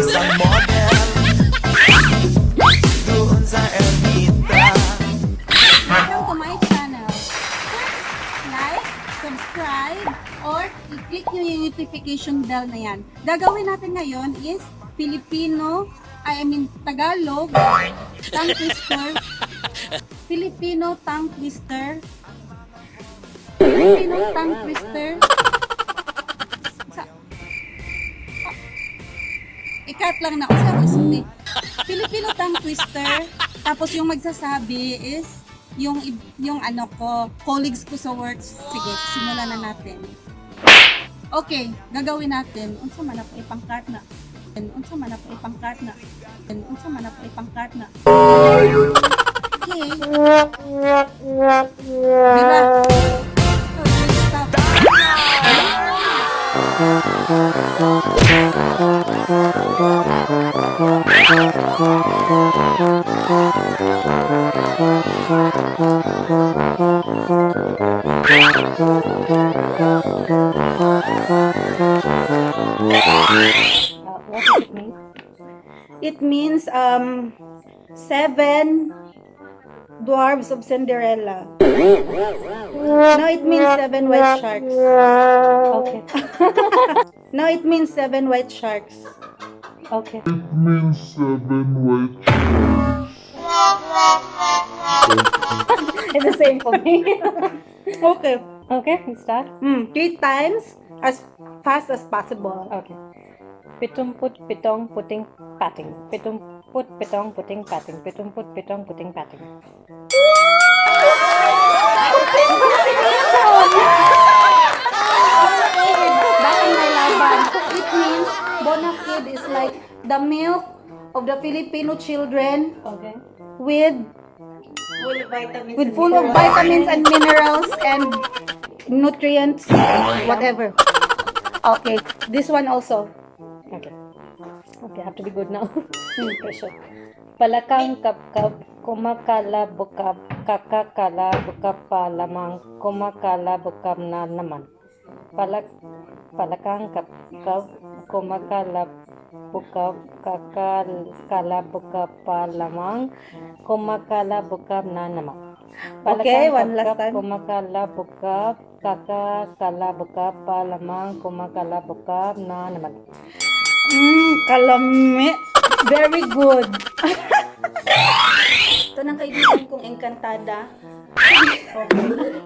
Isang model doon sa Ermita. Welcome to my channel. Like, subscribe, or i-click nyo yung notification bell na yan. Gagawin natin ngayon is Tagalog tongue twister. Filipino tongue twister. Filipino tongue twister. Ikat lang na kasi ako isuti. Filipino tongue twister. Tapos yung magsasabi is yung ano ko, colleagues ko sa works. Sige, simulan na natin. Okay, gagawin natin. Unsa man ako ipang-cart na. Unsa man ako ipang-cart na. Unsa man ako ipang-cart na. Okay. Diba? Okay, stop. What does it mean? It means 7 dwarves of Cinderella. No, it means 7 white sharks. Okay. No, it means 7 white sharks. Okay. Means 7 white It's the same for me. Okay. Okay, we start. 3 times as fast as possible. Okay. Pitumput pitong puting pating. Pitumput pitong puting pating. Pitumput pitong puting pating. Bakang may laban. It means Bonakid is like the milk of the Filipino children Okay. with full of vitamins and minerals and nutrients, whatever. Okay, this one also. Okay. Okay, I have to be good now. Pressure. Palakang kap-kap, kumakala bukab, kakakala bukab palamang, kumakala bukab na naman. Palakang kap-kap, kumakala bukab, kakakala bukab palamang, kumakala bukab na naman. Okay, one last time. Kumakala bukab, kakakala bukab palamang, kumakala bukab na naman. Kalami. Very good. Ito ng kaibigan kong engkantada. Okay.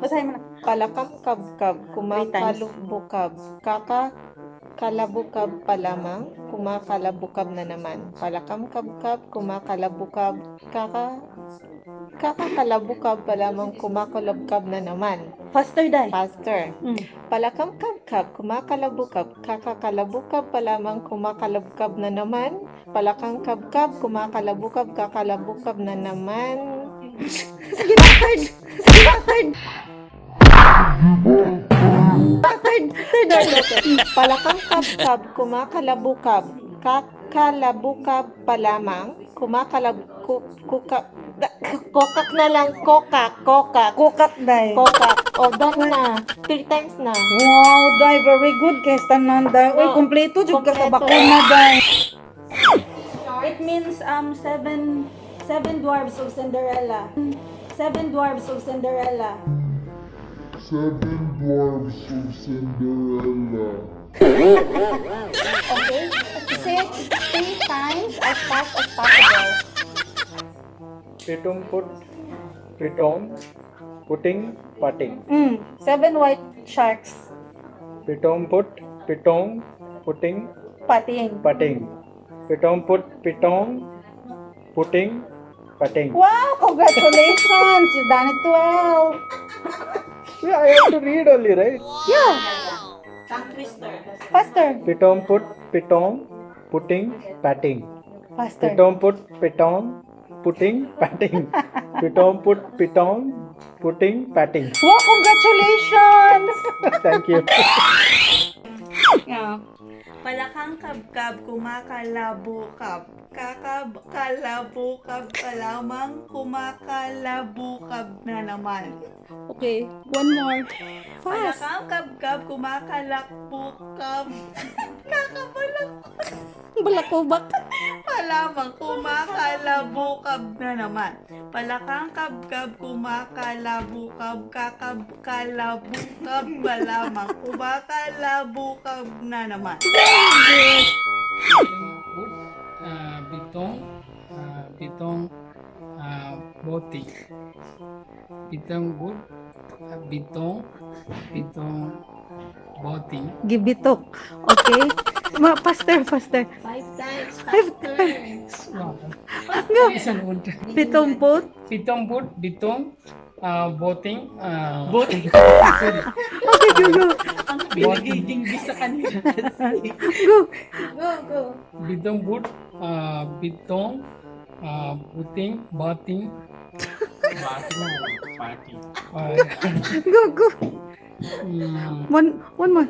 Basahin mo na. Palakam kabkab, kumakalubukab, kalabukab palamang, kumakalabukab na naman. Palakam kabkab, kumakalabukab, kakakalabukab palamang, kumakalabukab na naman. Faster, Day. Faster. Palakam kabkab, kumakalabukab, kakakalabukab palamang, kumakalabukab na naman. Palakam kabkab, kumakalabukab, kakalabukab na naman. Sige, third. Sige, third. Third. Palakang kabkab, kumakalabukab, kakalabukab palamang, kokak na lang, kokak. Kukak, Day. Kokak. O, done na. 3 times na. Wow, Day. Very good. Kaya tanan, Day. Uy, kompleto. Jud ka sa bakuna, Day. It means 7 dwarves of Cinderella. 7 dwarves of Cinderella. 7 dwarfs of Cinderella. Okay? Say it 3 times as fast as possible. Pitong, putting, patting. 7 white sharks. Pitong, putting, Pating. patting. Pitong, putting, patting. Wow! Congratulations! You've done it well. Yeah, I have to read only, right? Yeah. Faster. Pitong, putting, patting. Faster. Pitong, putting, patting. Pitong, putting, patting. Wow! Congratulations! Thank you. Yeah. Palakang kabkab, kumakalabukab. Kakakalabukab pa lamang, kumakalabukab na naman. Okay, one more. Fast. Palakang kabkab, kumakalakbukab. Kakabalak Balakubak. pa lamang, kumakalabukab na naman. Palakang kabkab, kumakalabukab. Kakakalabukab pa lamang, kumakalabukab na naman. Pitong boti. Pitong good, pitong boti. Gibitok. Okay? Faster. 5 times. Isang good. Pitumput. Pitong good, bitong boting. Sorry. Okay, go. Boting. Sa kanila. Go. Bitong good, bitong, puting, bating. Go. One more.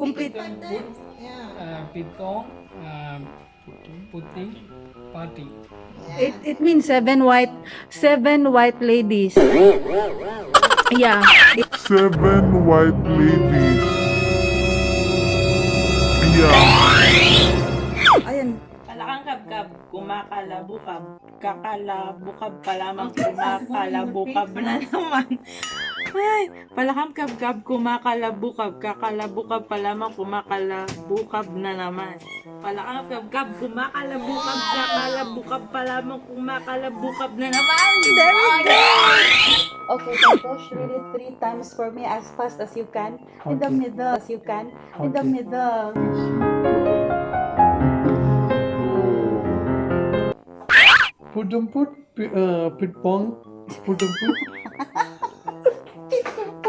Complete. Pitong, puting, pating. It means seven white ladies. Yeah. 7 white ladies. Yeah. Ayun. Palakang kabkab, kumakalabukab. Kakalabukab pa lamang, kumakalabukab na naman. Ay, palakang kabkab, kumakalabukab. Kakalabukab pa lamang, kumakalabukab na naman. Palakang kabkab, kumakalabukab. Kakalabukab pa lamang, kumakalabukab na naman. There we go. Okay, Santosh, read it 3 times for me as fast as you can. In the middle, as you can. In the middle. Pudumput, pitpong, pudumput.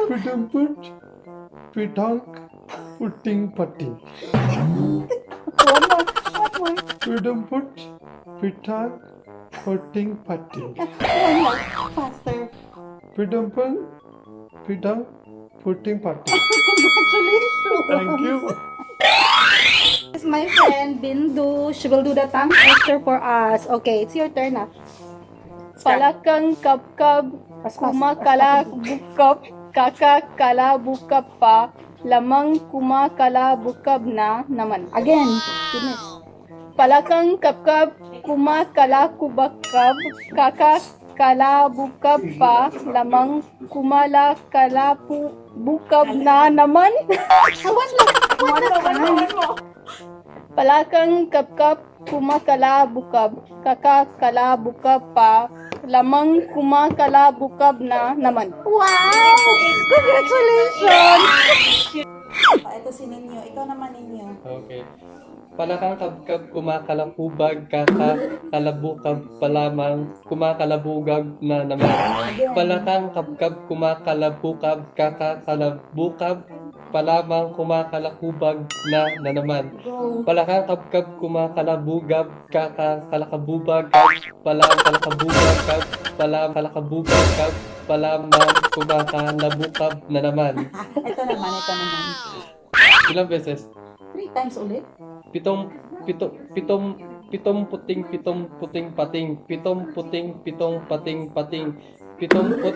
Pudumput, pitong, putting, putting. One more. Pudumput, pitong, putting, putting. One more. Faster. Pudumput, pitong, putting, putting. Congratulations. Thank you. This is my friend Bindu. She will do the tongue twister for us. Okay, it's your turn now. Palakang kapkab, kumakala bukap, kakakala bukap pa, lamang kumakala bukab na naman. Again. Finish. Palakang kapkab, kumakala kubakab, kakakala bukab pa, lamang kumala kala bukab na naman. Palakang kapkap, kumakala bukab, kakakala bukab pa, lamang kumakala bukab na naman. Wow! Congratulations! Ito si Ninyo. Ikaw naman, Ninyo. Okay. Palakang kabkab, kumakalakubag, kakakalabukab pa lamang, kumakalabugag na naman. Palakang kabkab, kumakalabukab, kakakalabukab pa lamang, kumakalakubag na naman. Palakang kabkab, kumakalabugab, kakakalakabubag, palang kalakabubag, palang kalakabubag, palamang, kumakalabukab na naman. Ito naman. Ilang beses? 3 times ulit. Pitong puting pating, pitong pating, pitong pating pating. Very good.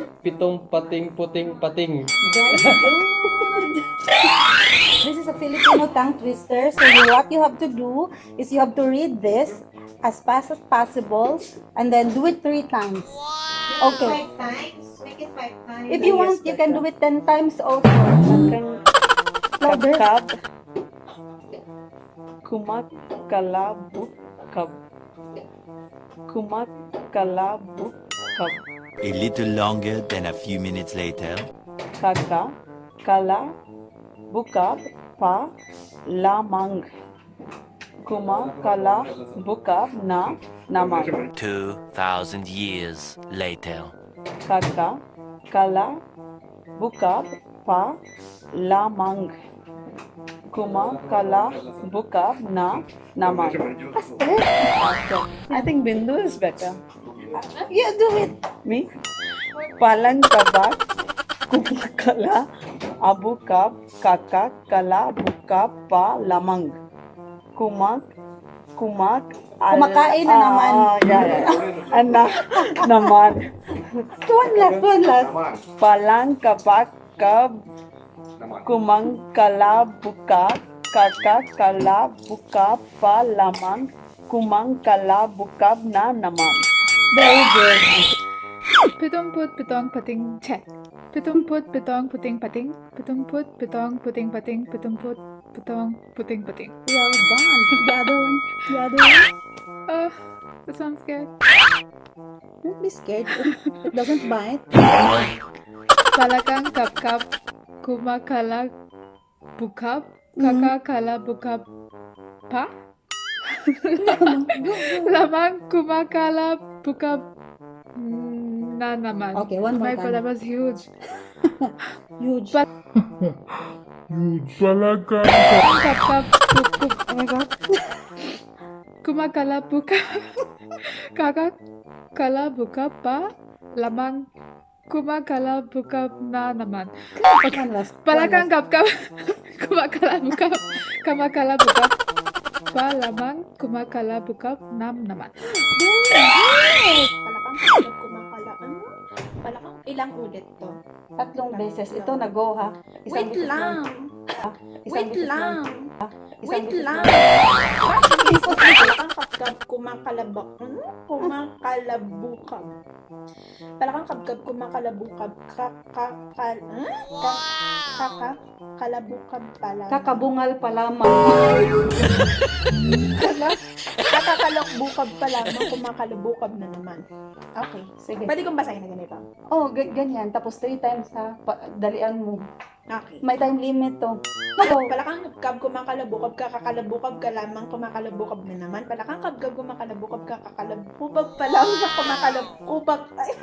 This is a Filipino tongue twister. So what you have to do is you have to read this as fast as possible and then do it 3 times. Okay. 5 times. Make it 5 times. If you want, you can do it 10 times also. Louder. Kumakalabukab. A little longer than a few minutes later. Kaka kala bukab pa lamang. Kumakala bukab na naman. 2,000 years later. Kaka kala bukab pa lamang. Kumakala bukab na naman. I think Bindu is better. You do it. Me? Palang kabak, kumakala Abukab, kakak, kala, bukab, pa, lamang. Kumakain na naman. Naman. One last. Palang, kabak, kab, kumang, kala, bukab, kakak, kala, bukab, pa, lamang. Kumang, kala, bukab na naman. Very good. Pitumput pitong pating check. Pitumput pitong puting pating. Pitumput pitong puting pating. Pitumput pitong puting pating. Well done. The other one. Oh, that sounds good. Don't be scared. It doesn't bite. Palakang kap kumakala bukab. Kakakala bukab pa. Lamang kumakala bukab na naman. Okay, one more My God, that time. was huge. Huge. Palakang Oh my God. Kumakala buka. Kakak kala buka pa. Lamang kumakala buka na naman. One last. Palakang kap. Kumakala buka. Kamakala buka pa. Lamang kumakala buka nam naman. Palakang ilang ulit to? 3 beses. Ito na-go ha. Isang beses lang. Wait lang. Palakang kapkap kumakalabak. Kumakalabukab. Palakang kapkap kumakalabukab. Kalabukab pala. Kakabungal pa lamang. Kakakalabukab pa lamang. Kumakalabukab na naman. Okay. Sige. Pwede kong basahin na ganito. Oh, ganyan. Tapos 3 times ha. Dalian mo. Okay. May time limit to. Palakang kabkab kumakalabukab, kakakalabukab ka lamang, kumakalabukab na naman. Palakang kabkab kumakalabukab, kakakalabukab pa lamang, kumakalabukab. Ay.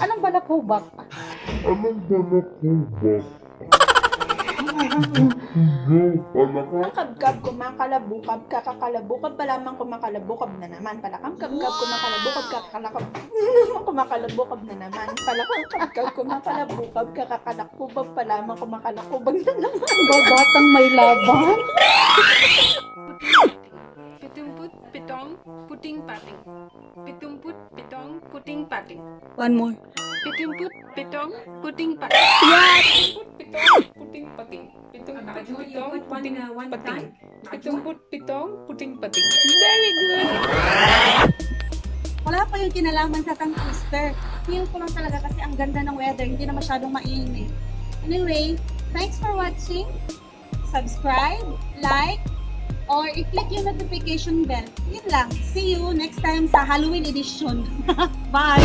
Anong balakubak? Palakang kabkab kumakalabukab, kakakalabukab pa lamang, kumakalabukab na naman. Palakang kabkab kumakalabukab, kumakalabukab na naman. Palakang kabkab kumakalabukab, kakakalakubab pa lamang, kumakalakubag na naman. Batang may laban. Pitumput pitong puting pating. Pitumput pitong puting pating. One more. Pitumput pitong puting pating. Pitumput pitong puting pating. Pitumput pitong puting pating. Pitumput pitong puting pating. Very good. Wala pa yung kinalaman sa tongue-twister. Feel ko lang talaga kasi ang ganda ng weather. Hindi na masyadong mainit. Anyway, thanks for watching. Subscribe, like, or i-click yung notification bell. Yun lang. See you next time sa Halloween edition. Bye!